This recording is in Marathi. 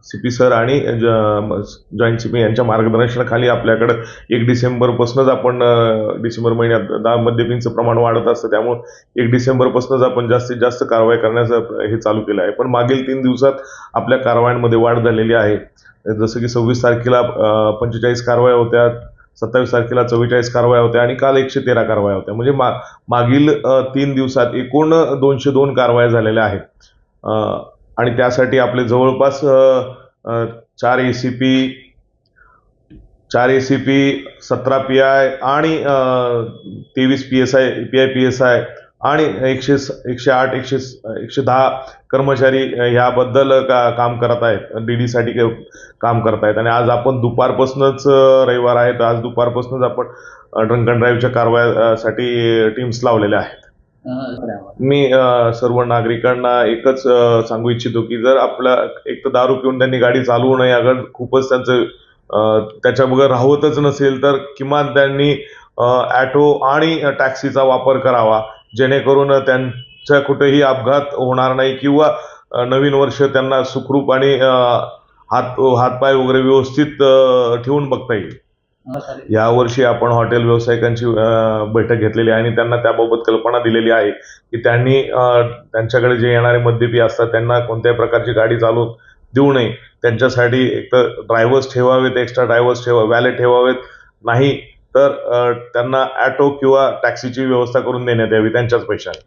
सीपी सर आणि जॉईंट सीपी यांच्या मार्गदर्शनाखाली आपल्याकडे 1 डिसेंबरपासूनच आपण डिसेंबर महिन्यात मद्यपींचं प्रमाण वाढत असतं, त्यामुळे 1 डिसेंबरपासूनच आपण जास्तीत जास्त कारवाई करण्याचं हे चालू केलं आहे. पण मागील 3 दिवसात आपल्या कारवायांमध्ये वाढ झालेली आहे. जसं की 26 तारखेला 45 कारवाया होत्या, 27 तारखेला 44 कारवाया होत्या आणि काल 113 कारवाया होत्या. म्हणजे मागील 3 दिवसात एकूण 202 कारवाया झालेल्या आहेत. आणि त्यासाठी आपले जवळपास 4 ACP 17 PI आणि 23 PSI PI आणि 108 110 कर्मचारी याबद्दल काम करत आहेत, DD साठी काम करत आहेत. आणि आज आपण दुपारपासूनच रविवार आहे, तर आज दुपारपासूनच आपण ड्रंक अँड ड्राईव्हच्या कारवायासाठी टीम्स लावलेल्या आहेत. मी सर्व नागरिकांना एकच सांगू इच्छितो की जर आपला एक तर दारू पिऊन त्यांनी गाडी चालवू नये, अगर खूपच त्यांचं त्याच्या बगैर राहवतच नसेल तर किमान त्यांनी ॲटो आणि टॅक्सीचा वापर करावा, जेणेकरून त्यांच्या कुठेही अपघात होणार नाही किंवा नवीन वर्ष त्यांना सुखरूप आणि हातपाय वगैरे व्यवस्थित ठेवून बघता येईल. यावर्षी आपण हॉटेल व्यावसायिकांची बैठक घेतलेली आहे आणि त्यांना त्याबाबत कल्पना दिलेली आहे की त्यांनी त्यांच्याकडे जे येणारे मद्यपी असतात त्यांना कोणत्याही प्रकारची गाडी चालवून देऊ नये. त्यांच्यासाठी एक तर ड्रायव्हर्स ठेवावेत, एक्स्ट्रा ड्रायव्हर्स वॅलेट ठेवावेत, नाही तर त्यांना ॲटो किंवा टॅक्सीची व्यवस्था करून देण्यात यावी त्यांच्याच पैशाने.